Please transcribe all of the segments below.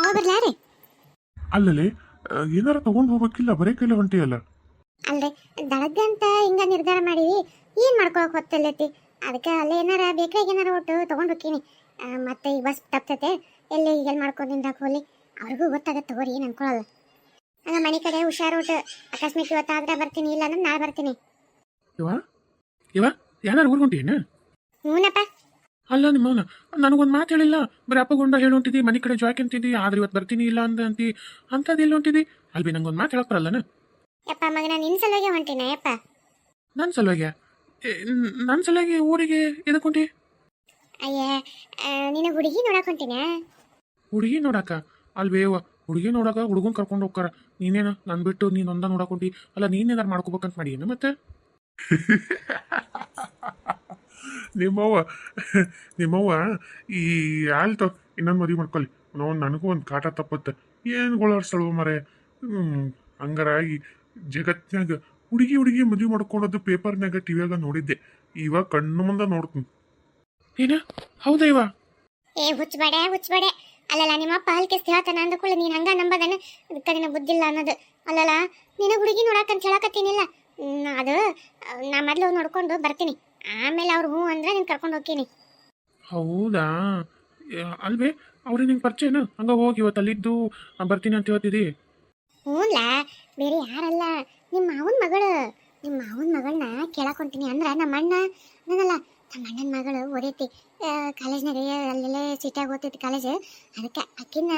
ಹೋಗ್ಬರ್ಲಾರಿ? ಅಲ್ಲಲ್ಲಿ ಏನಾರ ತಗೊಂಡ್ ಹೋಗ್ಬೇಕಿಲ್ಲ, ಬರೇ ಕೈಲ ಹೊಂಟಿಯಲ್ಲ. ಅಲ್ರಿ ದಳದ್ದಂತ ಹಿಂಗ ನಿರ್ಧಾರ ಮಾಡಿ ಏನ್ ಮಾಡ್ಕೊಳಕ್ ಹೊತ್ತಲ್ಲೈತಿ. ಅದಕ್ಕೆ ಅಲ್ಲೇ ಏನಾರ ಬೇಕ್ರಿಗೆ ಏನಾರ ಒಟ್ಟು ತಗೊಂಡ್ ಹೋಗ್ತೀನಿ. ಮತ್ತೆ ಈ ಬಸ್ ತಪ್ತತೆ ಎಲ್ಲಿ ಮಾಡ್ಕೊಂಡು ನಿಂದಾಕ್ ಹೋಲಿ, ಅವ್ರಿಗೂ ಗೊತ್ತಾಗತ್ತೆ ತಗೋರಿ, ಏನ್ ಅನ್ಕೊಳಲ್ಲ. ಹಂಗ ಮನೆ ಕಡೆ ಹುಷಾರು ಒಟ್ಟು. ಅಕಸ್ಮಾತ್ ಇವತ್ತಾದ್ರೆ ಬರ್ತೀನಿ, ಇಲ್ಲ ಅಂದ್ರೆ ನಾಳೆ ಬರ್ತೀನಿ. ಇವ ಇವ ಏನಾರು ಊರ್ ಹೊಂಟಿಯೇನ? ಹ್ಞೂನಪ್ಪ. ಅಲ್ಲ ನಿಮ್ಮವನ ನನಗೊಂದು ಮಾತು ಹೇಳಿಲ್ಲ, ಬರೀ ಅಪ್ಪಗೊಂಡ ಹೇಳಿ ಹೊಂಟಿದ್ದಿ, ಮನೆ ಕಡೆ ಜಾಯ್ಕ್ ಅಂತಿದ್ದಿ, ಆದ್ರೆ ಇವತ್ತು ಬರ್ತೀನಿ ಇಲ್ಲ ಅಂತಿ ಅಂಥದ್ದು ಎಲ್ಲಿ ಹೊಂಟಿದ್ದಿ? ಅಲ್ಬಿ ನಂಗೊಂದು ಮಾತು ಹೇಳಕ್ ಬರಲ್ಲನ? ಯಪ್ಪ ಮಗನ ನಿನ್ ಸಲುವಾಗಿ ಹೊಂಟಿನ ಯಪ್ಪ. ನನ್ನ ಸಲುವಾಗಿ? ನನ್ನ ಸಲುವಾಗಿ ಊರಿಗೆ ಎದಕ್ಕೆ ಹೊಂಟಿ? ಅಯ್ಯ ನಿನ್ನ ಹುಡುಗಿ ನೋಡಕ್ ಹೊಂಟಿನ. ಹುಡುಗಿ ನೋಡಾಕ? ಅಲ್ವೇ ಹುಡುಗಿ ನೋಡಾಕ ಹುಡುಗನ್ ಕರ್ಕೊಂಡು ಹೋಗ್ತಾರ, ನೀನೇನು ನನ್ ಬಿಟ್ಟು ನೀನ್ ಒಂದ ನೋಡಕ್ ಹೊಂಟಿ? ಅಲ್ಲ ನೀನೇನಾರು ಮಾಡ್ಕೋಬೇಕಂತ ಮಾಡಿ ಏನು ಮತ್ತೆ? ನಿಮ್ಮವ್ವ ನಿಮ್ಮವ್ವ ಈ ಆಲ್ತು ಇನ್ನೊಂದು ಮದುವೆ ಮಾಡ್ಕೊಳ್ಳಿ, ನಾವು ನನಗೂ ಒಂದು ಕಾಟ ತಪ್ಪತ್ತೆ. ಏನು ಗೋಳಾಡ್ಸಳು ಮರೆ. ಹಂಗಾರ ಈ ಜಗತ್ನಾಗ ಹುಡುಗಿ ಮದುವೆ ಮಾಡ್ಕೊಳೋದು ಪೇಪರ್ನಾಗ ಟಿವಿಯಾಗ ನೋಡಿದ್ದೆ, ಇವಾಗ ಕಣ್ಣು ಮುಂದೆ ನೋಡ್ತೀನಿ. ಏನ ಹೌದಾ ಇವ? ಏ ಹುಚ್ಚಬೇಡ. ಅಲ್ಲಲ್ಲ ನಿಮ್ಮಪ್ಪ ಹಲ್ಕಿಸ್ ಹೇಳ್ತಾನ ಅಂದಕೊಳ್ಳಿ ನೀನ್ ಹಂಗ ನಂಬದನ, ಅದಕ್ಕೆ ನಿನ್ನ ಬುದ್ಧಿಲ್ಲ ಅನ್ನೋದು. ಅಲ್ಲಲ್ಲ ನಿನ್ನ ಹುಡುಗಿ ನೋಡಕಂತ ಹೇಳಕತ್ತೀನಿಲ್ಲ, ಅದು ನಾ ಮೊದ್ಲು ನೋಡ್ಕೊಂಡು ಬರ್ತೀನಿ, ಆಮೇಲೆ ಅವ್ರು ಹ್ಞೂ ಅಂದ್ರೆ ನೀನು ಕರ್ಕೊಂಡು ಹೋಗ್ತೀನಿ. ಹೌದಾ? ಅಲ್ವೇ ಅವ್ರಿಗೆ ನಿಂಗೆ ಪರಿಚಯನ? ಹಂಗ ಹೋಗಿ ಇವತ್ತು ಅಲ್ಲಿದ್ದು ಬರ್ತೀನಿ ಅಂತ ಹೇಳ್ತಿದ್ದಿ. ಹ್ಞೂನ್ಲ, ಬೇರೆ ಯಾರಲ್ಲ, ನಿಮ್ಮ ಮಾವನ ಮಗಳನ್ನ ಕೇಳಕೊಂತೀನಿ. ಅಂದ್ರೆ ನಮ್ಮ ಅಣ್ಣ ನನ್ನಲ್ಲ, ನಮ್ಮ ಅಣ್ಣನ ಮಗಳು ಓದೈತಿ ಕಾಲೇಜ್ನಾಗ, ಅಲ್ಲೆಲ್ಲೇ ಸಿಟಿಯಾಗ ಓದ್ತೈತಿ ಕಾಲೇಜ್. ಅದಕ್ಕೆ ಅಕ್ಕಿನ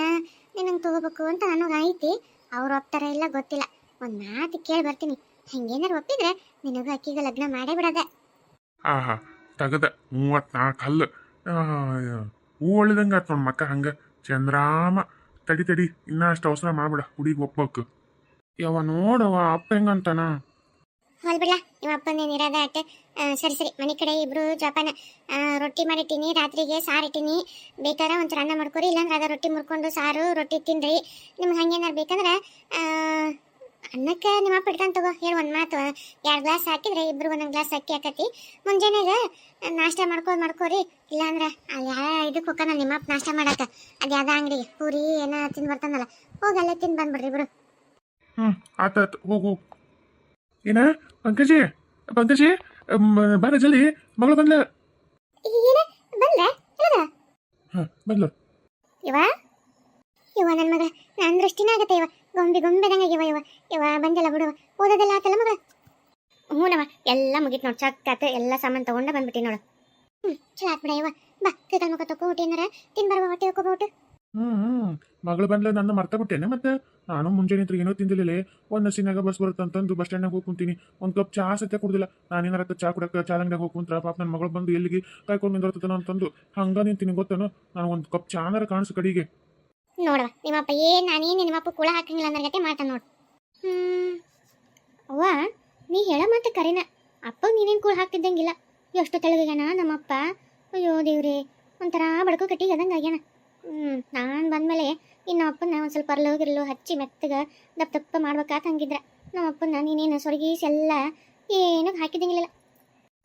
ನಿನ್ನಂಗೆ ತಗೋಬೇಕು ಅಂತ ನನಗೆ ಐತಿ. ಅವ್ರು ಒಪ್ತಾರ ಇಲ್ಲ ಗೊತ್ತಿಲ್ಲ, ಒಂದು ಮಾತು ಕೇಳಿ ಬರ್ತೀನಿ. ಹಂಗೇನಾರು ಒಪ್ಪಿದ್ರೆ ನಿನಗೂ ಅಕ್ಕಿಗೆ ಲಗ್ನ ಮಾಡೇ ಬಿಡೋದ. ಆಹಾ ತಗದ 34 ಹಲ್ಲು ಹೂ ಒಳ್ಳಿದಂಗೆ ಆತ್ ನೋಡ್ ಮಕ್ಕ. ಹಂಗ ಚಂದ್ರಾಮ. ತಡಿ ಇನ್ನ ಅಷ್ಟು ಅವಸರ ಮಾಡ್ಬಿಡ, ಹುಡುಗಿ ಒಪ್ಪಬೇಕು. ಯಾವ ನೋಡವ ಅಪ್ಪ ಹೆಂಗಂತಾನ? ಹೊಲ್ ಬಿಡ್ಲ, ನಿಮ್ಮ ಅಪ್ಪನೇನು ಇರೋದ ಅಟ್ಟೆ. ಸರಿ ಮನೆ ಕಡೆ ಇಬ್ರು ಜೋಪಾನ. ರೊಟ್ಟಿ ಮಾಡಿಟ್ಟಿನಿ, ರಾತ್ರಿಗೆ ಸಾರು ಇಟ್ಟಿನಿ, ಬೇಕಾದ್ರೆ ಒಂಚೂರು ಅನ್ನ ಮಾಡ್ಕೊರಿ, ಇಲ್ಲಾಂದ್ರೆ ಅದ ರೊಟ್ಟಿ ಮುರ್ಕೊಂಡು ಸಾರು ರೊಟ್ಟಿ ತಿನ್ರಿ. ನಿಮ್ಗೆ ಹಂಗೇನಾರು ಬೇಕಂದ್ರೆ ಅನ್ನಕ್ಕೆ ನಿಮ್ಮ ಅಪ್ಪ ಇಟ್ಕೊಂಡು ತಗೋ. ಹೇಳಿ ಒಂದು ಮಾತು, 2 ಗ್ಲಾಸ್ ಹಾಕಿದ್ರೆ ಇಬ್ರು ಒಂದೊಂದು ಗ್ಲಾಸ್ ಅಕ್ಕಿ ಹಾಕತಿ. ಮುಂಜಾನೆಗೆ ನಾಷ್ಟ ಮಾಡ್ಕೋರಿ, ಇಲ್ಲಾಂದ್ರೆ ಅಲ್ಲಿ ಇದಕ್ಕೆ ಹೋಗೋಣ ನಿಮ್ಮ ಅಪ್ಪ ನಾಷ್ಟ ಮಾಡಾಕ, ಅದು ಯಾವ್ದು ಅಂಗಡಿಗೆ ಪೂರಿ ಏನೋ ತಿಂದು ಬರ್ತಾನಲ್ಲ, ಹೋಗಿ ಅಲ್ಲೇ ತಿಂದು ಬಂದ್ಬಿಡ್ರಿ ಇಬ್ರು. ಆತ ಹೋಗು. ಏನ ಪಂಕಜಿ ಬಾರ ಜಲ್ದಿ, ಮಗಳು ಬಂದ್ಲ. ಏನ ಬಂದ್ರೆ ಬಂದ್ಲು ಇವ ನನ್ನ ಮಗ. ನನ್ನ ದೃಷ್ಟಿನ ಆಗತ್ತೆ ಇವ, ಗೊಂಬೆದಂಗಾಗಿವ ಇವ ಬಂದಿಲ್ಲ ಬಿಡುವ. ಓದೋದೆಲ್ಲ ಆತಲ್ಲ ಮಗ? ಹ್ಞೂನವ, ಎಲ್ಲ ಮುಗಿತ್ ನೋಡು, ಚಕ್ಕಾತ ಎಲ್ಲ ಸಾಮಾನು ತಗೊಂಡ ಬಂದ್ಬಿಟ್ಟಿ ನೋಡು. ಚಲೋ ಆತ್ ಬಿಡ ಇವ. ಬಾ ಕೈಕಾಲು ಮುಖ ತಗೋ, ಊಟ ಏನಾರ ತಿನ್ ಬರುವ, ಹೊಟ್ಟೆ ಹೋಗ್ಬೋದು. ಮಗಳು ಬಂದ್ಲ, ನನ್ನ ಮರ್ತ ಬಿಟ್ಟೇನೆ. ಮತ್ತೆ ನಾನು ಮುಂಜಾನೆ ಏನೋ ತಿಂದಿಲ್ಲ, ಒಂದು ನಸಿನಾಗ ಬಸ್ ಬರುತ್ತಂತಂದು ಬಸ್ ಸ್ಟ್ಯಾಂಡ್ನಾಗ ಹೋಗಿ ಕುಂತೀನಿ. ಒಂದು ಕಪ್ ಚಾ ಸತ್ಯ ಕುಡ್ದಿಲ್ಲ. ನಾನೇನಾರ ಚಾ ಕುಡಕ್ಕೆ ಚಾ ಅಂಗಡಿಯಾಗ ಹೋಗಿ ಕುಂತ್ರ ಪಾಪ ನನ್ನ ಮಗಳು ಬಂದು ಎಲ್ಲಿಗೆ ಕಾಯ್ಕೊಂಡು ನಿಂದಿರ್ತನ ಅಂತಂದು ಹಂಗ ನಿಂತೀನಿ ಗೊತ್ತೇನೋ. ನಾನು ಒಂದು ಕಪ್ ಚಾನಾರ ಕಾಣಿಸು ಕಡಿಗೆ. ನೋಡವ ನಿಮ್ಮಪ್ಪ ನಾನೇನು ನಿಮ್ಮಪ್ಪ ಕುಳ ಹಾಕಂಗಿಲ್ಲ ನನ್ನ ಗತೆ ಮಾಡ್ತಾನೆ ನೋಡು. ಅವ್ವ ನೀ ಹೇಳ ಮತ್ತೆ ಕರೆನ, ಅಪ್ಪ ನೀನೇನು ಕೂಳ ಹಾಕ್ತಿದ್ದಂಗಿಲ್ಲ, ಎಷ್ಟು ತೆಳಗಾಗ್ಯಾನ ನಮ್ಮಪ್ಪ. ಅಯ್ಯೋ ದೇವ್ರಿ, ಒಂಥರ ಬಡ್ಕೋ ಕಟ್ಟಿಗೆ ಅದಂಗೆ ಆಗ್ಯಾನ. ನಾನು ಬಂದಮೇಲೆ ಇನ್ನು ಅಪ್ಪನ ಒಂದು ಸ್ವಲ್ಪ ಅರ್ಲೋಗಿರ್ಲು ಹಚ್ಚಿ ಮೆತ್ತಗೆ ದಪ್ಪ ಮಾಡ್ಬೇಕಾತ ಹಂಗಿದ್ರೆ. ನಮ್ಮಪ್ಪನ ನೀನೇನು ಸೊರಗೀಸಿ ಎಲ್ಲ ಏನೂ ಹಾಕಿದಂಗಿಲ್ಲ.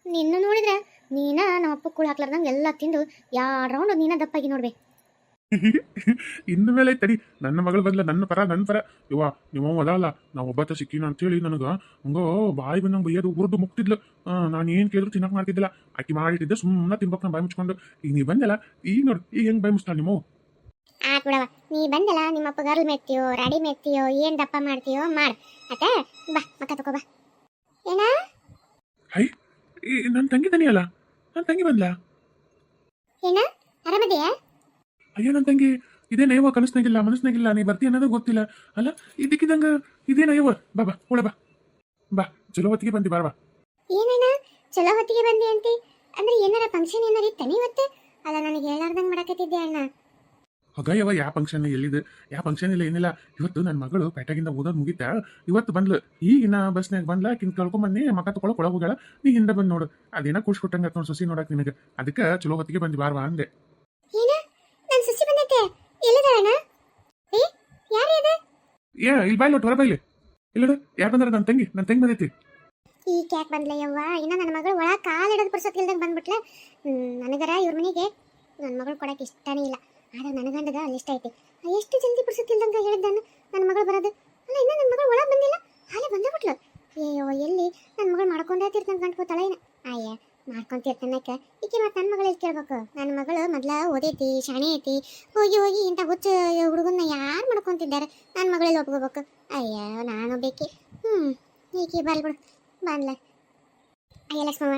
ನಿನ್ನ ನೋಡಿದ್ರೆ ನಮ್ಮಪ್ಪ ಕೂಳ ಹಾಕ್ಲಾರ್ದಂಗೆ ಎಲ್ಲ ತಿಂದು 2 ರೌಂಡ್ ನೀನ ದಪ್ಪಾಗಿ ನೋಡ್ಬೇಕು. ಇನ್ನು ಮೇಲೆ ತಡಿ, ನನ್ನ ಮಗಳು ಬಂದ್ಲ, ನನ್ನ ಪರ ಇವ ನಿಮ್ಮ ಅಲ್ಲ ನಾವು ಒಬ್ಬತ್ತ ಸಿಕ್ಕಿನ ಅಂತೇಳಿ ನನಗೆ ಹಂಗೋ ಬಾಯಿ ಬಂದಂಗೆ ಬೈಯೋದು ಉರ್ದು ಮುಗ್ತಿದ್ಲು. ನಾನು ಏನು ಕೇಳಿದ್ರು ತಿನ್ನಕ್ಕೆ ಮಾಡ್ತಿದ್ದಿಲ್ಲ, ಆಕಿ ಮಾಡಿಟ್ಟಿದ್ದೆ ಸುಮ್ಮನೆ ತಿನ್ಬೇಕು. ನಾನು ಬಾಯಿ ಮುಚ್ಕೊಂಡು. ಈಗ ನೀ ಬಂದಲ್ಲ, ಈಗ ನೋಡಿ ಈಗ ಹೆಂಗೆ ಬಾಯಿ ಮುಚ್ತಾಳ ನಿಮ್ಮ. ಆತ್ ಬಿಡವ, ನೀ ಬಂದಲ್ಲ ನಿಮ್ಮಪ್ಪ ಗರ್ಲ್ ಮೆತ್ತೀಯೋ ರಾಡಿ ಮೆತ್ತೀಯೋ ಏನು ದಪ್ಪ ಮಾಡ್ತೀಯೋ ಮಾಡು ಆತ. ಬಾ ಮಕ್ಕ ತಗೋ ಬಾ. ಏನ ಹೈ ನನ್ನ ತಂಗಿ ತನಿಯಲ್ಲ, ನನ್ನ ತಂಗಿ ಬಂದ್ಲ. ಏನ ಆರಾಮದೆಯಾ? ಅಯ್ಯೋ ನನ್ನ ತಂಗಿ ಇದೇನ ಯವ್ವ, ಕನಸ್ನಾಗಿಲ್ಲ ಮನಸ್ನಾಗಿಲ್ಲ, ನೀ ಬರ್ತಿ ಅನ್ನೋದು ಗೊತ್ತಿಲ್ಲ. ಅಲ್ಲ ಇದಕ್ಕಿದಂಗ ಇದೇನ ಯವ್ವ. ಬಾ ಒಳ ಬಾ ಚಲೋ ಹೊತ್ತಿಗೆ ಬಂದಿ, ಬಾರ ಬಾ. ಏನೇನ ಚಲೋ ಹೊತ್ತಿಗೆ ಬಂದಿ ಅಂತಿ? ಅಂದ್ರೆ ಏನಾರ ಫಂಕ್ಷನ್ ಏನಾರ ಇತ್ತನಿ ಇವತ್ತು? ಅಲ್ಲ ನನಗೆ ಹೇಳಾರ್ದಂಗೆ ಮಾಡಕತ್ತಿದ್ದೆ ಅಣ್ಣ. ಹೊಗಯವ ಯಾವ ಫಂಕ್ಷನ್ ಎಲ್ಲಿದೆ? ಯಾವ ಫಂಕ್ಷನ್ ಇಲ್ಲ ಏನಿಲ್ಲ. ಇವತ್ತು ನನ್ನ ಮಗಳು ಪೇಟೆಗಿಂದ ಓದೋದು ಮುಗಿತಾ, ಇವತ್ತು ಬಂದ್ಲು. ಈಗಿನ ಬಸ್ನಾಗ ಬಂದ್ಲ, ಕಿನ್ ಕಳ್ಕೊಂಬನ್ನಿ ಮಕ್ಕ ತಗೊಳಕ್ ಒಳಗೆ ಹೋಗ್ಯಾಳ. ನೀ ಹಿಂದೆ ಬಂದು ನೋಡು, ಅದೇನ ಖುಷಿ ಕೊಟ್ಟಂಗ ನೋಡಿ ಸೊಸಿ ನೋಡಕ್ ನಿನಗೆ. ಅದಕ್ಕೆ ಚಲೋ ಹೊತ್ತಿಗೆ ಬಂದಿ, ಬಾರ್ವಾ ಅಂದೆ. ಏನ ನನ್ನ ಸಸಿ ಬಂದೈತೆ? ಎಲ್ಲಿದಾಳಣ್ಣ? ಯಾರು ಇದು? ಇಲ್ಲಿ ಬಾಯ್ಲಿ ಒಟ್ಟು ಹೊರ ಬಾಯ್ಲಿ. ಇಲ್ಲ ಯಾರು ಬಂದಾರ? ನನ್ನ ತಂಗಿ ಬಂದೈತಿ. ಈ ಕ್ಯಾಕ್ ಬಂದ್ಲ ಯವ್ವ, ಇನ್ನ ನನ್ನ ಮಗಳು ಒಳ ಕಾಲಿಡೋದು ಪುರ್ಸೊತ್ತಿಲ್ದಂಗೆ ಬಂದ್ಬಿಟ್ಲ. ನನಗರ ಇವ್ರ ಮನೆಗೆ ನನ್ನ ಮಗಳು ಕೊಡಕ್ಕೆ ಇಷ್ಟನೇ ಇಲ್ಲ, ಆದ್ರೆ ನನ್ನ ಗಂಡಗ ಅಲ್ಲಿ ಇಷ್ಟ ಐತಿ. ಎಷ್ಟು ಜಲ್ದಿ ಬಿಡಿಸುತ್ತಿಲ್ದಂಗ ಹೇಳಿದ್ದಾನ ನನ್ನ ಮಗಳು ಬರೋದು. ಅಲ್ಲ ಇನ್ನ ನನ್ನ ಮಗಳು ಒಳಗೆ ಬಂದಿಲ್ಲ, ಹಾಲೆ ಬಂದ್ಬಿಟ್ಲು. ಅಯ್ಯೋ ಎಲ್ಲಿ ನನ್ನ ಮಗಳು ಮಾಡ್ಕೊಂಡೇ ತಿರ್ತಾನೆ ಗಂಟ್ಕೋತಾಳ ಏನ. ಅಯ್ಯ ಮಾಡ್ಕೊಂತಿರ್ತಾನಕ್ಕ ಈಕೆ ಮತ್ತೆ ನನ್ನ ಮಗಳು ಕೇಳ್ಬೇಕು. ನನ್ನ ಮಗಳು ಮೊದ್ಲ ಓದೈತಿ, ಶಾಣೆ ಐತಿ. ಹೋಗಿ ಹೋಗಿ ಇಂಥ ಹುಚ್ಚ ಹುಡುಗನ್ನ ಯಾರು ಮಾಡ್ಕೊಂತಿದ್ದಾರೆ? ನನ್ನ ಮಗಳಲ್ಲಿ ಒಪ್ಕೋಬೇಕು. ಅಯ್ಯ ನಾನು ಬೇಕಿ. ಈಕೆ ಬರ್ಬಿಡು ಬಂದ್ಲ. ಅಯ್ಯ ಲಕ್ಷ್ಮಮ್ಮ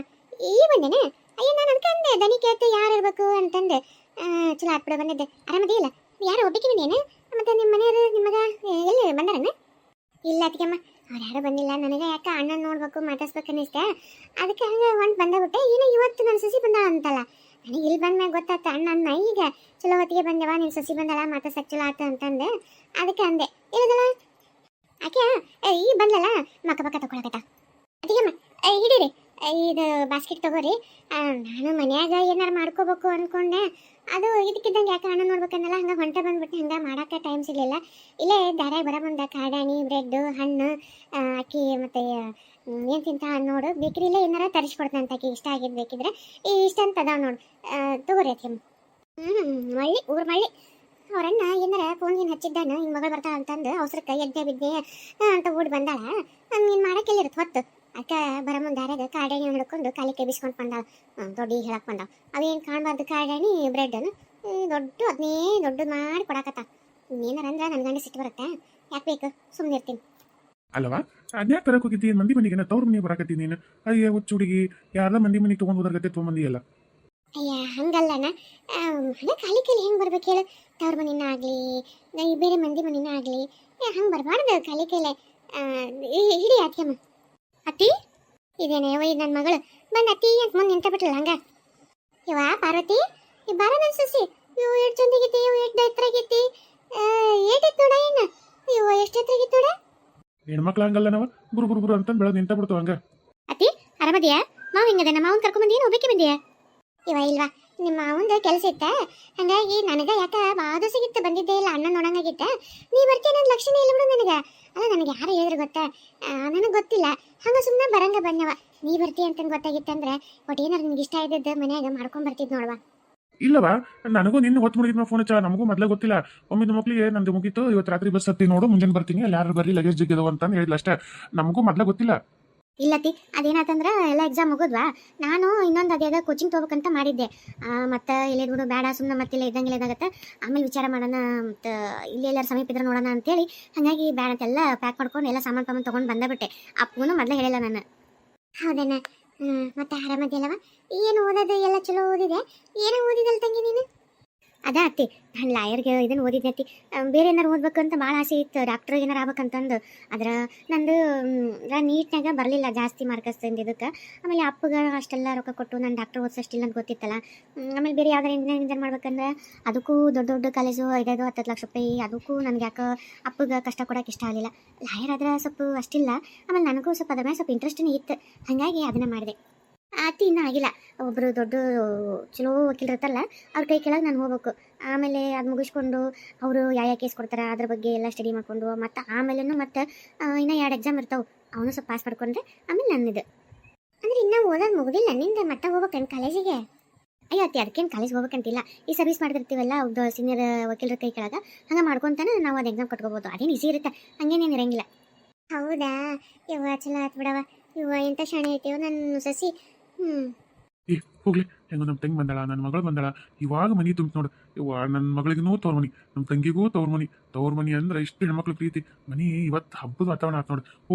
ಈ ಬಂದೇನೆ. ಅಯ್ಯ ನಾನು ಅನ್ಕಂದೆ ದನಿ ಕೇಳ್ತೆ ಯಾರು ಇರ್ಬೇಕು ಅಂತಂದೆ. ಚಲೋ ಆತ್ಬಿಡ ಬಂದಿದ್ದೆ. ಆರಾಮದಿ ಇಲ್ಲ? ಯಾರು ಒಬ್ಬಕ್ಕೆ ಬಂದೇನೆ? ಮತ್ತೆ ನಿಮ್ಮ ಮನೆಯವರು ನಿಮ್ಮಗ ಎಲ್ಲಿ ಬಂದಾರನ್ನ? ಇಲ್ಲ ಅದಕ್ಕೆಮ್ಮ ಅವ್ರು ಯಾರು ಬಂದಿಲ್ಲ. ನನಗೆ ಯಾಕೆ ಅಣ್ಣನ ನೋಡ್ಬೇಕು ಮಾತಾಡ್ಸ್ಬೇಕು ಅನ್ನಿಸ್ತೆ. ಅದಕ್ಕೆ ಹಂಗೆ ಹೊಂಟು ಬಂದಬಿಟ್ಟೆ. ಏನೋ ಇವತ್ತು ನನ್ನ ಸಸಿ ಬಂದ ಅಂತಲ್ಲ. ನನಗೆ ಇಲ್ಲಿ ಬಂದ್ಮ್ಯಾಗ ಗೊತ್ತಾಯ್ತು ಅಣ್ಣ ಅನ್ನ ಈಗ ಚಲೋ ಹೊತ್ತಿಗೆ ಬಂದವ ನಿನ್ನ ಸಸಿ ಬಂದಲ್ಲ ಮಾತಾಡ್ಸಕ್ಕೆ ಚಲೋ ಆಯ್ತು ಅಂತಂದೆ. ಅದಕ್ಕೆ ಅಂದೆ ಇಲ್ಲದಲ್ಲ ಆಕೆ ಈಗ ಬಂದಲ್ಲ ಮಕ್ಕ ಪಕ್ಕ ತಗೊಳಕತ್ತ. ಅದಕ್ಕೆಮ್ಮ ಹಿಡೀರಿ ಇದು ಬಾಸ್ಕೆಟ್ ತಗೋರಿ. ನಾನು ಮನ್ಯಾಗ ಏನಾರು ಮಾಡ್ಕೋಬೇಕು ಅಂದ್ಕೊಂಡೆ. ಅದು ಇದಕ್ಕಿದ್ದಂಗೆ ಯಾಕೆ ಹಣ್ಣು ನೋಡ್ಬೇಕನ್ನಲ್ಲ ಹಂಗೆ ಹೊಂಟೆ ಬಂದ್ಬಿಟ್ಟು ಹಂಗೆ ಮಾಡೋಕ್ಕೆ ಟೈಮ್ ಸಿಗಲಿಲ್ಲ. ಇಲ್ಲೇ ದಾರ್ಯಾಗ ಬರೋ ಮುಂದೆ ಕಾಡಾಣಿ ಬ್ರೆಡ್ಡು ಹಣ್ಣು ಅಕ್ಕಿ ಮತ್ತು ಏನು ತಿಂತ ನೋಡು ಬೇಕ್ರಿಲೇ ಏನಾರ ತರಿಸ್ಕೊಡ್ತೇನೆ ಅಂತ ಆಕಿ ಇಷ್ಟ ಆಗಿದ್ದು ಬೇಕಿದ್ರೆ ಇಷ್ಟ ಅಂತ ಅದಾವ ನೋಡು ತಗೋರಿ ಅಕ್ಕಿ. ಮಳ್ಳಿ ಊರು ಮಳ್ಳಿ ಅವ್ರಣ್ಣ ಏನಾರ ಫೋನ್ಗಿನ್ ಹಚ್ಚಿದ್ದಾನ ಹಿಂಗೆ ಮಗಳು ಬರ್ತಾಳ ಅಂತಂದು ಅವಸರಕ್ಕೆ ಎದ್ದೆ ಬಿದ್ದೆ ಅಂತ ಓಡಿ ಬಂದಾಳ. ನೀನು ಮಾಡೋಕ್ಕೆಲ್ಲಿರುತ್ತೆ ಹೊತ್ತು ಅಕ್ಕ ಬರ ಮುಂದೆ ದಾರ್ಯಾಗ ಕಾಡಾಣಿ ಹಿಡ್ಕೊಂಡು ಕಾಲಿ ಕೈ ಬಿಸ್ಕೊಂಡು ಬಂದಾಳ. ದೊಡ್ಡ ಹೇಳಕ್ಕೆ ಬಂದಾವ. ಅವೇನು ಕಾಣಬಾರ್ದು ಕಾಡಾಣಿ ಬ್ರೆಡ್ಡನ್ನು ದೊಡ್ಡ ಅದನ್ನೇ ದೊಡ್ಡ ಮಾಡಿ ಕೊಡಾಕತ್ತ. ಏನಾರ ಅಂದ್ರೆ ನನ್ನ ಗಂಡ ಸಿಟ್ಟು ಬರುತ್ತೆ. ಯಾಕೆ ಬೇಕು ಸುಮ್ಮನೆ ಇರ್ತೀನಿ. ಅಲ್ವಾ ಅದ್ಯಾಕೆ ತರಕ್ಕೆ ಹೋಗಿದ್ದಿ? ಮಂದಿ ಮನೆಗೆ ತವ್ರ ಮನೆಗೆ ಬರಾಕತ್ತಿ ನೀನು. ಅಯ್ಯ ಹುಚ್ಚ ಹುಡುಗಿ ಯಾರ್ದ ಮಂದಿ ಮನೆಗೆ ತೊಗೊಂಡು ಹೋದ್ರಗತ್ತೆ ತೊಗೊಂಬಂದಿ ಅಲ್ಲ. ಅಯ್ಯ ಹಂಗಲ್ಲಣ್ಣ ಹಣ ಖಾಲಿ ಕೈಲಿ ಹೆಂಗೆ ಬರ್ಬೇಕು ಹೇಳು? ತವ್ರ ಮನಿನ ಆಗಲಿ ಬೇರೆ ಮಂದಿ ಮನಿನ ಆಗಲಿ ಹಂಗೆ ಬರಬಾರ್ದು ಖಾಲಿ ಕೈಲೆ. ಹಿಡಿ ಅತ್ಯಮ್ಮ. ಅತ್ತಿ ಇದೇನೆ ಒಯ್ ನನ್ನ ಮಗಳು ಬಂದು ಅತ್ತಿ ಅಂತ ಮುಂದೆ ನಿಂತ ಬಿಟ್ರಲ್ಲ ಹಂಗ. ಇವ ಪಾರ್ವತಿ ಈ ಬಾರ ನನ್ನ ಸಸಿ. ಇವು ಎಷ್ಟು ಚಂದಾಗೈತಿ, ಇವು ಎಷ್ಟು ಎತ್ತರಾಗೈತಿ, ಏಟೈತಿ ನೋಡ ಏನು ಇವು ಎಷ್ಟು ಎತ್ತರಾಗೈತಿ ನೋಡ. ಹೆಣ್ಮಕ್ಳು ಹಂಗಲ್ಲ ನಾವು ಗುರು ಗುರು ಗುರು ಅಂತಂದು ಬೆಳೆದು ನಿಂತ ಬಿಡ್ತಾವ ಹಂಗ. ಅತ್ತಿ ಆರಾಮದಿಯಾ? ಮಾವ ಹಿಂಗದ ನಮ್ಮ ಮಾವನ್ ಕರ್ಕೊಂಬಂದಿ ಏನು ಒಬ್ಬಕ್ಕೆ ಬಂದಿಯಾ? ಇವ ಇಲ್ವಾ ನಿಮ್ಮ ಮಾವಂದು ಕೆಲಸ ಇತ್ತ ಹಂಗಾಗಿ ನನಗೆ ಯಾಕೆ ಬಾದು ಸಿಗಿತ್ತು ಬಂದಿದ್ದೆ ಇಲ್ಲ ಅಣ್ಣ ನೋಡಂಗಾಗಿತ್ತ. ನೀ ಬರ್ತೀಯ ನನ್ನ ಲಕ್ಷಣ ಇಲ್ಲ ಬಿಡು ನನಗೆ. ಅಲ್ಲ ನನಗೆ ಯಾರು ಹೇಳಿದ್ರು ಗೊತ್ತಾ? ನನಗೆ ಗೊತ್ತಿಲ್ಲ ಹಂಗೆ ಸುಮ್ಮನೆ ಬರಂಗ ಬನ್ನವ. ನೀ ಬರ್ತೀಯ ಅಂತಂದು ಗೊತ್ತಾಗಿತ್ತಂದ್ರೆ ಒಟ್ಟು ಏನಾರು ನಿನ್ಗೆ ಇಷ್ಟ ಇದ್ದದ್ದು ಮನ್ಯಾಗ ಮಾಡ್ಕೊಂಡು ಬರ್ತಿದ್ ನೋಡ್ವಾ. ಇಲ್ಲವಾ ನನಗೂ ನಿನ್ನ ಹೊತ್ತು ಮುಗಿದ ಫೋನ್ ಹಚ್ಚ. ನಮಗೂ ಮೊದಲೇ ಗೊತ್ತಿಲ್ಲ. ಒಮ್ಮಿದ ಮಕ್ಳಿಗೆ ನಂದು ಮುಗೀತು ಇವತ್ತು ರಾತ್ರಿ ಬಸ್ ಹತ್ತಿ ನೋಡು ಮುಂಜಾನೆ ಬರ್ತೀನಿ ಅಲ್ಲಿ ಯಾರು ಬರ್ರಿ ಲಗೇಜ್ ಜಿಗ್ಗದವ ಅಂತ ಹೇಳಿದ್ಲ ಅಷ್ಟೇ. ನಮಗೂ ಮೊದಲೇ ಗೊತ್ತಿಲ್ಲ. ಇಲ್ಲತಿ ಅದೇನಾತಂದ್ರೆ ಎಲ್ಲ ಎಕ್ಸಾಮ್ ಮುಗಿದ್ವಾ ನಾನು ಇನ್ನೊಂದು ಅದೇ ಕೋಚಿಂಗ್ ತೊಗೋಬೇಕಂತ ಮಾಡಿದ್ದೆ. ಮತ್ತು ಇಲ್ಲೇ ಬಿಡು ಬೇಡ ಸುಮ್ಮನೆ ಮತ್ತೆ ಇಲ್ಲ ಇದ್ದಂಗೆ ಇದಾಗತ್ತೆ ಆಮೇಲೆ ವಿಚಾರ ಮಾಡೋಣ ಮತ್ತು ಇಲ್ಲಿ ಎಲ್ಲರೂ ಸಮೀಪ ಇದ್ರೆ ನೋಡೋಣ ಅಂತೇಳಿ ಹಾಗಾಗಿ ಬೇಡ ಅಂತೆಲ್ಲ ಪ್ಯಾಕ್ ಮಾಡ್ಕೊಂಡು ಎಲ್ಲ ಸಾಮಾನು ಪಾಮಾನು ತೊಗೊಂಡು ಬಂದಬಿಟ್ಟೆ. ಅಪ್ಪಗೂ ಮೊದಲೇ ಹೇಳಿಲ್ಲ ನಾನು. ಹೌದೇನ ಮತ್ತೆ ಆರಾಮದಿಲ್ಲವ? ಏನು ಓದೋದು ಎಲ್ಲ ಚಲೋ ಓದಿದೆ? ಏನೋ ಓದಿದಲ್ಲ ತಂಗಿ ನೀನು? ಅದ ಅತ್ತಿ ನಾನು ಲಾಯರ್ಗೆ ಇದನ್ನು ಓದಿದ್ದೆ ಅತ್ತಿ. ಬೇರೆ ಏನಾರು ಓದ್ಬೇಕು ಅಂತ ಭಾಳ ಆಸೆ ಇತ್ತು, ಡಾಕ್ಟ್ರ್ ಏನಾರು ಆಗ್ಬೇಕಂತಂದು. ಆದ್ರೆ ನಂದು ನೀಟ್ನಾಗ ಬರಲಿಲ್ಲ ಜಾಸ್ತಿ ಮಾರ್ಕಸ್ ಇದಕ್ಕೆ. ಆಮೇಲೆ ಅಪ್ಪಗೆ ಅಷ್ಟೆಲ್ಲ ರೊಕ್ಕ ಕೊಟ್ಟು ನಾನು ಡಾಕ್ಟ್ರ್ ಓದಿಸೋಷ್ಟಿಲ್ಲ ಅಂತ ಗೊತ್ತಿತ್ತಲ್ಲ. ಆಮೇಲೆ ಬೇರೆ ಯಾವ್ದಾರು ಇಂಜಿನಿಯರಿಂಗ್ ಮಾಡ್ಬೇಕಂದ್ರೆ ಅದಕ್ಕೂ ದೊಡ್ಡ ದೊಡ್ಡ ಕಾಲೇಜು 5-10 ಲಕ್ಷ ರೂಪಾಯಿ. ಅದಕ್ಕೂ ನನಗೆ ಯಾಕೆ ಅಪ್ಪಗೆ ಕಷ್ಟ ಕೊಡೋಕೆ ಇಷ್ಟ ಆಗಲಿಲ್ಲ. ಲಾಯರ್ ಆದ್ರೆ ಸ್ವಲ್ಪ ಅಷ್ಟಿಲ್ಲ. ಆಮೇಲೆ ನನಗೂ ಸ್ವಲ್ಪ ಅದ್ರ ಮೇಲೆ ಸ್ವಲ್ಪ ಇಂಟ್ರೆಸ್ಟೇ ಇತ್ತು, ಹಾಗಾಗಿ ಅದನ್ನು ಮಾಡಿದೆ. ಅತಿ ಇನ್ನೂ ಆಗಿಲ್ಲ. ಒಬ್ಬರು ದೊಡ್ಡ ಚಲೋ ವಕೀಲರು ಇರ್ತಾರಲ್ಲ ಅವ್ರ ಕೈ ಕೆಳಗೆ ನಾನು ಹೋಗ್ಬೇಕು. ಆಮೇಲೆ ಅದು ಮುಗಿಸ್ಕೊಂಡು ಅವರು ಯಾವ ಕೇಸ್ ಕೊಡ್ತಾರೆ ಅದ್ರ ಬಗ್ಗೆ ಎಲ್ಲ ಸ್ಟಡಿ ಮಾಡಿಕೊಂಡು ಮತ್ತು ಆಮೇಲೆ ಮತ್ತು ಇನ್ನೂ 2 ಎಕ್ಸಾಮ್ ಇರ್ತಾವೆ ಅವನು ಸ್ವಲ್ಪ ಪಾಸ್ ಮಾಡ್ಕೊಂಡ್ರೆ ಆಮೇಲೆ ನನ್ನದು ಅಂದರೆ ಇನ್ನೂ ಓದೋದು ಮುಗಿದಿಲ್ಲ ನಿಂದೆ ಮತ್ತೆ ಹೋಗ್ಬೇಕಂತ ಕಾಲೇಜಿಗೆ. ಅಯ್ಯೋ ಅತ್ತಿ ಅದಕ್ಕೇನು ಕಾಲೇಜ್ಗೆ ಹೋಗ್ಬೇಕಂತಿಲ್ಲ. ಈ ಸರ್ವಿಸ್ ಮಾಡ್ತಿರ್ತೀವಲ್ಲ ಅವ್ರದ್ದು ಸೀನಿಯರ್ ವಕೀಲರ ಕೈ ಕೆಳಗೆ ಹಂಗೆ ಮಾಡ್ಕೊತಾನೆ ನಾವು ಅದು ಎಕ್ಸಾಮ್ ಕಟ್ಕೋಬೋದು. ಅದೇನು ಈಸಿ ಇರುತ್ತೆ, ಹಂಗೇನೇನು ಇರಂಗಿಲ್ಲ. ಹೌದಾ ಇವ ಚಲೋ ಆಯ್ತು ಬಿಡವ. ಇವ ಎಂಥ ಶಾಣೆ ಐತಿವ ನನ್ನ ಸಸಿ. ಏ ಹೋಗ್ಲಿ ಹೆಂಗೋ ನಮ್ಮ ತಂಗಿ ಬಂದಾಳ, ನನ್ನ ಮಗಳು ಬಂದಾಳ. ಇವಾಗ ಮನೆ ತುಂಬ ನೋಡು. ಇವ ನನ್ನ ಮಗಳಿಗೂ ತವ್ರ ಮನಿ, ನಮ್ಮ ತಂಗಿಗೂ ತವ್ರ ಮನಿ ಅಂದ್ರೆ ಇಷ್ಟು ಹೆಣ್ಮಕ್ಳು ಪ್ರೀತಿ. ಮನಿ ಇವತ್ತು ಹಬ್ಬದ ವಾತಾವರಣ ಆಯ್ತು ನೋಡು.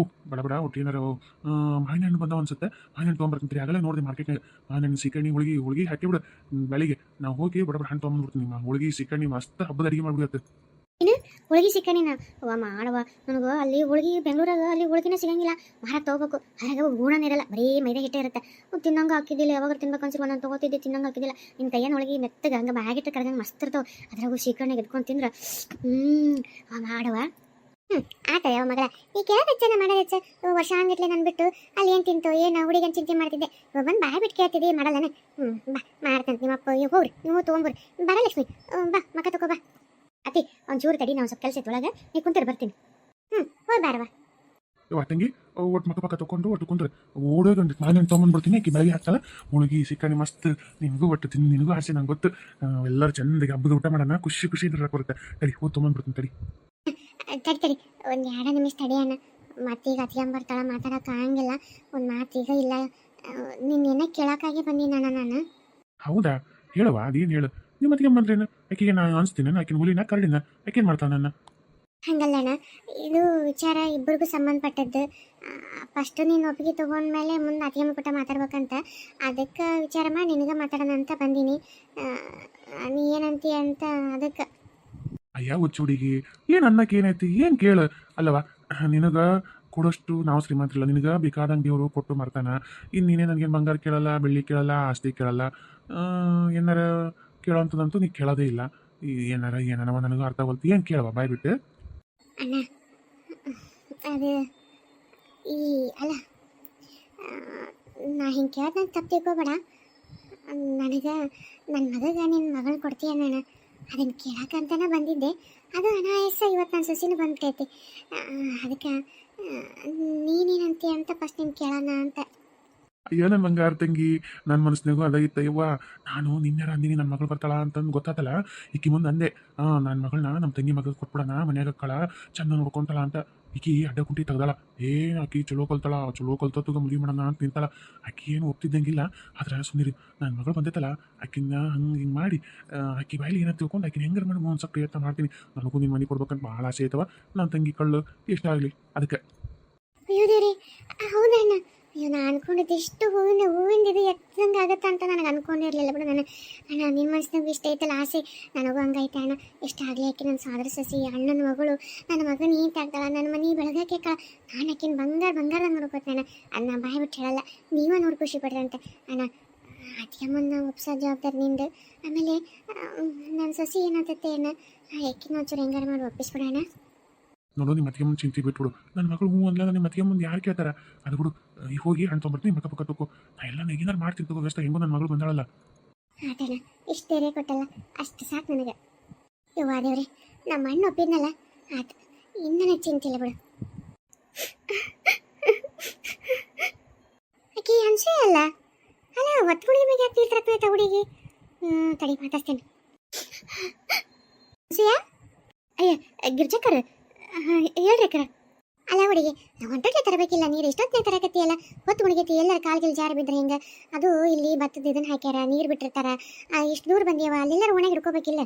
ಬಡ ಬಡ ಒಟ್ಟು ಏನಾರು ಮಾವಿನ ಹಣ್ಣು ಬಂದಾವ ಅನ್ಸುತ್ತೆ. ಮಾವಿನ ಹಣ್ಣು ತೊಗೊಂಬರ್ತೀನಿ. ಆಗಲೇ ನೋಡಿದೆ ಮಾರ್ಕೆಟ್ನಾಗ ಮಾವಿನ ಹಣ್ಣು ಸೀಕಣ್ಣಿ ಹೋಳಿಗೆ ಹಾಕಿಬಿಡು. ಬೆಳಿಗ್ಗೆ ನಾವು ಹೋಗಿ ಬಡ ಬಡ ಹಣ್ಣು ತೊಗೊಂಡ್ಬಿಡ್ತೀನಿ. ಹೋಳಿಗೆ ಸೀಕಣ್ಣಿ ಮಸ್ತ್ ಹಬ್ಬದ ಅಡಿಗೆ ಮಾಡ್ಬಿಡುತ್ತೆ. ಏನು ಹೋಳಿಗೆ ಸಿಕ್ಕಣಿನ ಅವ್ವ ಮಾಡವ. ನನಗೆ ಅಲ್ಲಿ ಹೋಳಿಗೆ ಬೆಂಗಳೂರಾಗ ಅಲ್ಲಿ ಹೋಳಿಗೆನೇ ಸಿಗಂಗಿಲ್ಲ, ಮಾರಾಕ್ ತೊಗೋಬೇಕು. ಹಾಗೆ ಗುಣನೇ ಇರಲ್ಲ, ಬರೀ ಮೈದಾ ಹಿಟ್ಟೇ ಇರುತ್ತೆ. ತಿನ್ನಂಗೆ ಹಾಕಿದ್ದಿಲ್ಲ, ಯಾವಾಗ ತಿನ್ಬೇಕು ಅನ್ಸಿ ಒಂದೊಂದು ತೊಗೋತಿದ್ದೆ ತಿನ್ನಂಗೆ ಹಾಕಿದ್ದಿಲ್ಲ. ನಿಮ್ಮ ಕೈಯನ್ನು ಹೋಳಿಗೆ ಮೆತ್ತಗೆ ಹಂಗೆ ಬಾಗಿಟ್ಟು ಕರ್ಗಂಗೆ ಮಸ್ತ್ ಇರ್ತಾವೆ. ಅದ್ರಾಗೂ ಸೀಕರ್ಣಿಗೆ ಎದ್ಕೊಂಡು ತಿಂದ್ರೆ ಮಾಡವ. ಆತ ಯಾವ ಮಗಳ ಈ ಕೇಳೋದು ಹೆಚ್ಚನ ಮಾಡೋದು ಹೆಚ್ಚ. ವರ್ಷ ಹಂಗಿಟ್ಲೆ ನಾನು ಬಿಟ್ಟು ಅಲ್ಲಿ ಏನು ತಿಂತು ಏನು ಹುಡುಗನ ಚಿಂತೆ ಮಾಡ್ತಿದ್ದೆ. ಬಂದು ಬಾಯ್ ಬಿಟ್ಟು ಕೇಳ್ತಿದ್ದೆ ಮಾಡಲ್ಲನೆ. ಬಾ ಮಾಡ್ತಂತ ನಿಮ್ಮಪ್ಪ ಹೋಗ್ರಿ ನೀವು ತೊಗೊಂಬ್ರಿ. ಬರ ಲಕ್ಷ್ಮಿ ಬಾ ಮಕ್ಕ ತಗೋ ಬಾ. ಅತ್ತಿ ಒಂಚೂರು ತಡಿ ನಾವು ಸ್ವಲ್ಪ ಕೆಲಸ ಇತ್ತು ಒಳಗೆ, ನೀ ಕುಂತಿರು ಬರ್ತೀನಿ. ಹೋಗಿ ಬಾರವ. ತಂಗಿ ಒಟ್ಟು ಮಕ್ಕ ಪಕ್ಕ ತೊಗೊಂಡು ಒಟ್ಟು ಕುಂದ್ರೆ ಓಡೋಗಂಡು ನಾನು ತೊಗೊಂಡ್ಬಿಡ್ತೀನಿ ಆಕಿ ಬೆಳಗ್ಗೆ ಹಾಕ್ತಾಳೆ ಹೋಳಿಗೆ ಸಿಕ್ಕಣಿ ಮಸ್ತ್ ನಿನಗೂ ಒಟ್ಟು ತಿಂದು ನಿನಗೂ ಆಸೆ ನಂಗೆ ಗೊತ್ತು ಎಲ್ಲರೂ ಚಂದಗೆ ಹಬ್ಬದ ಊಟ ಮಾಡೋಣ ಖುಷಿ ಖುಷಿ ಇದ್ರೆ ಬರುತ್ತೆ ತಡಿ ಹೋಗಿ ತೊಗೊಂಡ್ಬಿಡ್ತೀನಿ ತಡಿ ತಡಿ ಒಂದು 2 ನಿಮಿಷ ತಡಿಯೋಣ ಮತ್ತೀಗ ಅತ್ಯಂಬರ್ತಾಳ ಮಾತಾಡೋಕೆ ಆಗಂಗಿಲ್ಲ ಒಂದು ಮಾತೀಗ ಇಲ್ಲ ನಿನ್ನೇನ ಕೇಳೋಕ್ಕಾಗಿ ಬಂದಿನ ನಾನು ಹೌದಾ ಹೇಳುವ ಅದೇನು ಹೇಳು ನಿಮ್ಮ ಮತ್ತಿಗೆ ಬಂದ್ರೇನು ಆಕೆಗೆ ನಾನು ಅನಿಸ್ತೀನಿ ಆಕಿನ ಹುಲಿನ ಕರಡಿನ ಆಕೇನು ಮಾಡ್ತಾನೆ ನನ್ನ ಹಂಗಲ್ಲಣ್ಣ ಇದು ವಿಚಾರ ಇಬ್ಬರಿಗೂ ಸಂಬಂಧಪಟ್ಟದ್ದು ಫಸ್ಟು ನೀನು ಒಪ್ಪಿಗೆ ತೊಗೊಂಡ್ಮೇಲೆ ಮುಂದೆ ಅತಿಯಮ್ಮ ಪುಟ್ಟ ಮಾತಾಡ್ಬೇಕಂತ ಅದಕ್ಕೆ ವಿಚಾರ ಮಾಡಿ ನಿನಗೆ ಮಾತಾಡೋಣ ಅಂತ ಬಂದೀನಿ ನೀ ಏನಂತೀಯ ಅಂತ ಅದಕ್ಕೆ ಅಯ್ಯ ಹುಚ್ಚ ಹುಡುಗಿ ಏನು ಅನ್ನಕ್ಕೆ ಏನೈತಿ ಏನು ಕೇಳು ಅಲ್ಲವ ನಿನಗೆ ಕೊಡೋಷ್ಟು ನಾವು ಶ್ರೀಮಂತರಿಲ್ಲ ನಿನಗೆ ಬೇಕಾದಂಗೆ ದೇವರು ಕೊಟ್ಟು ಮಾಡ್ತಾನ ಇನ್ನು ನೀನೇ ನನಗೇನು ಬಂಗಾರ ಕೇಳಲ್ಲ ಬೆಳ್ಳಿ ಕೇಳಲ್ಲ ಆಸ್ತಿ ಕೇಳಲ್ಲ ಏನಾರ ಕೇಳೋಂಥದ್ದಂತೂ ನೀ ಕೇಳೋದೇ ಇಲ್ಲ ಏನಾರ ನನಗೆ ಅರ್ಥ ಆಗೋಲ್ತು ಏನು ಕೇಳವ ಬಾಯ್ ಬಿಟ್ಟು ಅಣ್ಣ ಅದು ಈ ಅಲ್ಲ ನಾ ಹಿಂಗೆ ಕೇಳ್ದಂಗೆ ತಪ್ಪು ತಿಳ್ಕೊಬೇಡ ನನಗೆ ನನ್ನ ಮಗಗೆ ನಿನ್ನ ಮಗಳು ಕೊಡ್ತೀಯಣ್ಣ ಅದನ್ನು ಕೇಳಕ್ಕಂತನೇ ಬಂದಿದ್ದೆ ಅದು ಅನಾಯಾಸ ಇವತ್ತು ನನ್ನ ಸೊಸಿನೂ ಬಂದ್ಬಿಟ್ಟೈತಿ ಅದಕ್ಕೆ ನೀನೇನಂತೀಯ ಅಂತ ಫಸ್ಟ್ ನೀನು ಕೇಳೋಣ ಅಂತ ಅಯ್ಯೋ ನನ್ನ ಬಂಗಾರ ತಂಗಿ ನನ್ನ ಮನಸ್ಸಿನಾಗೂ ಅದೈತ ಯವ್ವ ನಾನು ನಿನ್ನೆರ ಅಂದಿನಿ ನನ್ನ ಮಗಳು ಬರ್ತಾಳ ಅಂತಂದು ಗೊತ್ತಾತಲ್ಲ ಈಕಿ ಮುಂದೆ ಅಂದೆ ನನ್ನ ಮಗಳನ್ನ ನಮ್ಮ ತಂಗಿ ಮಗ ಕೊಟ್ಬಿಡೋಣ ಮನ್ಯಾಗ ಕಳ ಚಂದ ನೋಡ್ಕೊಂತಾಳ ಅಂತ ಈಕಿ ಅಡ್ಡ ಕುಂಟಿ ತೆಗ್ದಾಳ ಆಕಿ ಚಲೋ ಕಲ್ತಾಳ ಚಲೋ ಕಲ್ತಗ ಮದುವೆ ಮಾಡೋಣ ಅಂತ ನಿಂತಾಳ ಆಕಿ ಏನು ಒಪ್ತಿದ್ದಂಗಿಲ್ಲ ಆದ್ರೆ ಸುಮ್ಮನಿರಿ ನನ್ನ ಮಗಳು ಬಂದೈತಲ್ಲ ಆಕಿನ ಹಿಂಗೆ ಮಾಡಿ ಆಕಿ ಬಾಯಿಲಿ ಏನೋ ತಿಳ್ಕೊಂಡು ಆಕಿನ ಹೆಂಗಾರ ಮಾಡಿ ಒಂದು ಪ್ರಯತ್ನ ಮಾಡ್ತೀನಿ ನನಗೂ ನಿನ್ನ ಮನೆ ಕೊಡ್ಬೇಕಂತ ಭಾಳ ಆಸೆ ಐತವ ನನ್ನ ತಂಗಿ ಕಳ್ಳು ಇಷ್ಟ ಆಗಲಿ ಅದಕ್ಕೆ ಅಯ್ಯೋ ದೇವ್ರಿ ಹೌದಣ್ಣ ಅಯ್ಯೋ ನಾನು ಅನ್ಕೊಂಡಿದ್ದೆ ಇಷ್ಟು ಹೂವಿಂದ ಇದು ಎತ್ತಂಗೆ ಆಗತ್ತೆ ಅಂತ ನನಗೆ ಅನ್ಕೊಂಡಿರಲಿಲ್ಲ ಬಿಡು ನಾನು ಅಣ್ಣ ನಿಮ್ಮ ಮನಸ್ಸಿನಾಗ ಇಷ್ಟ ಐತಲ್ಲ ಆಸೆ ನನಗೂ ಹಂಗೈತೆ ಅಣ್ಣ ಇಷ್ಟಾಗಲಿ ಆಕೆ ನನ್ನ ಸೋದರ ಸಸಿ ಅಣ್ಣನ ಮಗಳು ನನ್ನ ಮಗನ ಆಗ್ತಾಳ ನನ್ನ ಮನೆ ಬೆಳಗಕ್ಕೆ ನಾನು ಆಕಿನ ಬಂಗಾರ ನೋಡ್ಕೋತೇನೆ ಅಣ್ಣ ಬಾಯಿ ಬಿಟ್ಟು ಹೇಳಲ್ಲ ನೀವೇ ನೋಡಿ ಖುಷಿ ಪಡ್ರಿ ಅಂತ ಅಣ್ಣ ಅತಿಯಮ್ಮನ ಒಪ್ಸೋ ಜವಾಬ್ದಾರಿ ನಿಂದು ಆಮೇಲೆ ನನ್ನ ಸಸಿ ಏನಾಗ್ತೈತೆ ಅಣ್ಣ ಆಕಿನ ಒಂಚೂರು ಹೆಂಗಾರ ಮಾಡಿ ಒಪ್ಪಿಸ್ಬಿಡೋಣ ನೋಡು ನಿಮ್ಮ ಮತ್ತಿಗೆ ಮುಂದೆ ಚಿಂತೆ ಬಿಟ್ಬಿಡು ನನ್ನ ಮಗಳು ಹೂ ಅಂದ್ಲ ನಿಮ್ಮ ಮತ್ತಿಗೆ ಮುಂದೆ ಯಾರು ಕೇಳ್ತಾರ ಅದು ಬಿಡು ಈಗ ಹೋಗಿ ಹಣ್ಣು ತೊಗೊಂಬರ್ತೀನಿ ಮಕ್ಕ ಪಕ್ಕ ತಗೋ ನಾ ಎಲ್ಲ ಏನಾರು ಮಾಡ್ತೀನಿ ತಗೋ ವ್ಯವಸ್ಥೆ ಹೆಂಗೋ ನನ್ನ ಮಗಳು ಬಂದಾಳಲ್ಲ ಆಟನ ಇಷ್ಟು ಬೇರೆ ಕೊಟ್ಟಲ್ಲ ಅಷ್ಟು ಸಾಕು ನನಗೆ ಯವ್ವ ದೇವ್ರೆ ನಮ್ಮ ಅಣ್ಣ ಒಪ್ಪಿದ್ನಲ್ಲ ಆತ ಇನ್ನೂ ಚಿಂತಿಲ್ಲ ಬಿಡು ಆಕೆ ಅನ್ಸೇ ಅಲ್ಲ ಒತ್ತು ಹುಡುಗಿ ಬಗ್ಗೆ ಯಾಕೆ ತೀರ್ಥ ಹುಡುಗಿ ತಡಿ ಮಾತಾಡ್ತೇನೆ ಅನ್ಸೂಯ ಅಯ್ಯ ಗಿರ್ಜಕ್ಕರ್ ಹೇಳ್ರಿ ಅಕ್ಕರ ಅಲ್ಲ ಹುಡುಗಿ ಹೊಂಟೋಟ್ಲೆ ತರಬೇಕಿಲ್ಲ ನೀರು ಎಷ್ಟೊತ್ತನೇ ತರಕತ್ತಿಯಲ್ಲ ಹೊತ್ತು ಮುಳುಗೈತಿ ಎಲ್ಲರ ಕಾಲ್ಗಿಲ್ ಜಾರಿ ಬಿದ್ರೆ ಹಿಂಗೆ ಅದು ಇಲ್ಲಿ ಭತ್ತದ ಇದನ್ನ ಹಾಕ್ಯಾರ ನೀರು ಬಿಟ್ಟಿರ್ತಾರ ಇಷ್ಟು ದೂರ ಬಂದ್ಯವ ಅಲ್ಲೆಲ್ಲರೂ ಒಣಗಿ ಹಿಡ್ಕೋಬೇಕಿಲ್ಲ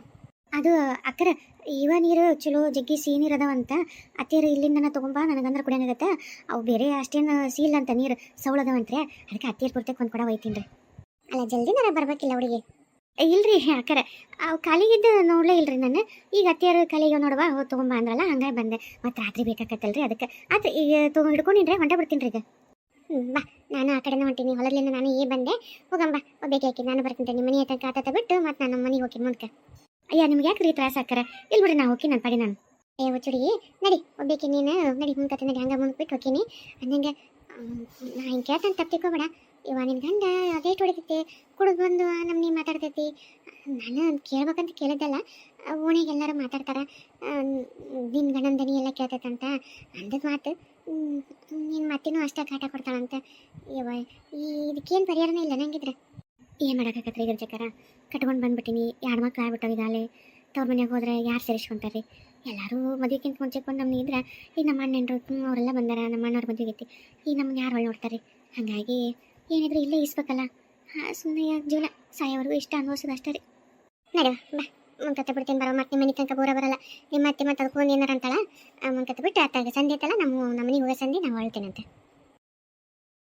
ಅದು ಅಕ್ಕರ ಇವ ನೀರು ಚಲೋ ಜಗ್ಗಿ ಸಿಹಿ ನೀರು ಅದಾವಂತ ಅತ್ತೇರು ಇಲ್ಲಿಂದನ ತೊಗೊಂಬ ನನಗಂದ್ರೆ ಕುಡಿಯಂಗಾಗತ್ತೆ ಅವು ಬೇರೆ ಅಷ್ಟೇನು ಸೀಲ್ ಅಂತ ನೀರು ಸೌಳದವಂತ್ರೆ ಅದಕ್ಕೆ ಅತ್ತೇರು ಪೂರ್ತಿ ಒಂದು ಕೊಡ ಒಯ್ತೀನಿ ರೀ ಅಲ್ಲ ಜಲ್ದಿನಾರ ಬರ್ಬೇಕಿಲ್ಲ ಹುಡುಗಿ ಇಲ್ರಿ ಅಕ್ಕರ ಅವು ಖಾಲಿಗಿದ್ದು ನೋಡಲೇ ಇಲ್ರಿ ನಾನು ಈಗ ಅತ್ತಿಯರು ಖಾಲಿಗೆ ನೋಡುವ ಹೋಗಿ ತೊಗೊಂಬ ಅಂದ್ರಲ್ಲ ಹಂಗಾಗಿ ಬಂದೆ ಮತ್ತು ರಾತ್ರಿ ಬೇಕಾಕತ್ತಲ್ರಿ ಅದಕ್ಕೆ ಅದು ಈಗ ಹಿಡ್ಕೊಂಡಿನ್ರಿ ಹೊಂಟೆ ಬಿಡ್ತೀನಿ ರೀ ಈಗ ಬಾ ನಾನು ಆ ಕಡೆನೇ ಹೊಂಟೀನಿ ಹೊಲದಿಂದ ನಾನು ಈ ಬಂದೆ ಹೋಗಂಬ ಒಬ್ಬಕ್ಕೆ ಹಾಕಿ ನಾನು ಬರ್ತೀನಿ ನಿಮ್ಮ ಮನೆ ತನಕ ಆತ ಬಿಟ್ಟು ಮತ್ತು ನಾನು ನಮ್ಮ ಮನೆಗೆ ಹೋಗಿ ಮುಂದಕ್ಕೆ ಅಯ್ಯ ನಿಮ್ಗೆ ಯಾಕೆ ರೀ ತ್ರಾಸ ಅಕ್ಕರ ಇಲ್ಲಿ ಬಿಡ್ರಿ ನಾ ಹೋಗಿ ನನ್ನ ಪಡಿ ನಾನು ಹುಚ್ಚುಡಿಗೆ ನಡಿ ಒಬ್ಬಕ್ಕೆ ನೀನು ನಡಿ ಮುಂದಕ್ಕೆ ನಡಿ ಹಂಗೆ ಮುಂದೆ ಬಿಟ್ಟು ಹೋಗ್ತೀನಿ ಅಂದಂಗೆ ನಾ ಹಿಂಗೆ ಕೇಳ್ತಾನೆ ತಪ್ಪಿಕೋಬೇಡ ಇವ ನಿನ್ನ ಗಂಡ ಅದೇಟ್ ಹೊಡಿತೈತಿ ಕುಡಿದು ಬಂದು ನಮ್ಮನೆ ಮಾತಾಡ್ತೈತಿ ನಾನು ಕೇಳ್ಬೇಕಂತ ಕೇಳಿದ್ದಲ್ಲ ಓಣಿಗೆ ಎಲ್ಲರೂ ಮಾತಾಡ್ತಾರೆ ನಿನ್ನ ಗಂಡನ ದನಿ ಎಲ್ಲ ಕೇಳ್ತೈತಂತ ಅಂದದ ಮಾತು ನಿನ್ನ ಮತ್ತಿನೂ ಅಷ್ಟೇ ಕಾಟ ಕೊಡ್ತಾಳಂತ ಇವ ಇದಕ್ಕೇನು ಪರಿಹಾರನೇ ಇಲ್ಲ ನಂಗಿದ್ರೆ ಏನು ಮಾಡೋಕ್ಕಾಗತ್ತೆ ರೀ ಗಿರ್ಜಕ್ಕರ ಕಟ್ಕೊಂಡು ಬಂದ್ಬಿಟ್ಟಿನಿ 2 ಮಕ್ಳು ಆಗ್ಬಿಟ್ಟವಿದಾಲೆ ತವ್ರ ಮನೆಗೆ ಹೋದ್ರೆ ಯಾರು ಸೇರಿಸ್ಕೊಂತಾರೆ ಎಲ್ಲರೂ ಮದುವೆಕ್ಕಿಂತ ಮುಂಚೆಕೊಂಡು ನಮ್ಗೆ ಇದ್ರೆ ಈಗ ನಮ್ಮ ಅಣ್ಣಂದ್ರು ಅವರೆಲ್ಲ ಬಂದಾರ ನಮ್ಮ ಅಣ್ಣವ್ರ ಮದುವೆ ಐತಿ ಈಗ ನಮ್ಮನ್ನು ಯಾರು ಒಳ್ಳೆ ನೋಡ್ತಾರೆ ಹಾಗಾಗಿ ಏನಿದ್ರು ಇಲ್ಲೇ ಇಸ್ಬೇಕಲ್ಲ ಸುಮ್ಮನೆ ಜೀವನ ಸಾಯೋವರೆಗೂ ಇಷ್ಟ ಅನ್ವೋಸೋದು ಅಷ್ಟೇ ರೀ ನಡುವ ಬಾ ಮುಂಕತ್ತ ಬಿಡ್ತೀನಿ ಬರೋ ಮತ್ತೆ ಮನೆ ತನಕ ಬೋರ ಬರಲ್ಲ ನಿಮ್ಮ ಮತ್ತೆ ಅದಕ್ಕೊಂದು ಏನಾರ ಅಂತಾಳ ಮುಂಕತ್ತ ಬಿಟ್ಟು ಅತ್ತಾಗ ಸಂಧೆ ಐತಲ್ಲ ನಮ್ಮ ಮನೆಗೆ ಹೋಗೋ ಸಂಧೆ ನಾವು ಹೇಳ್ತೇನಂತೆ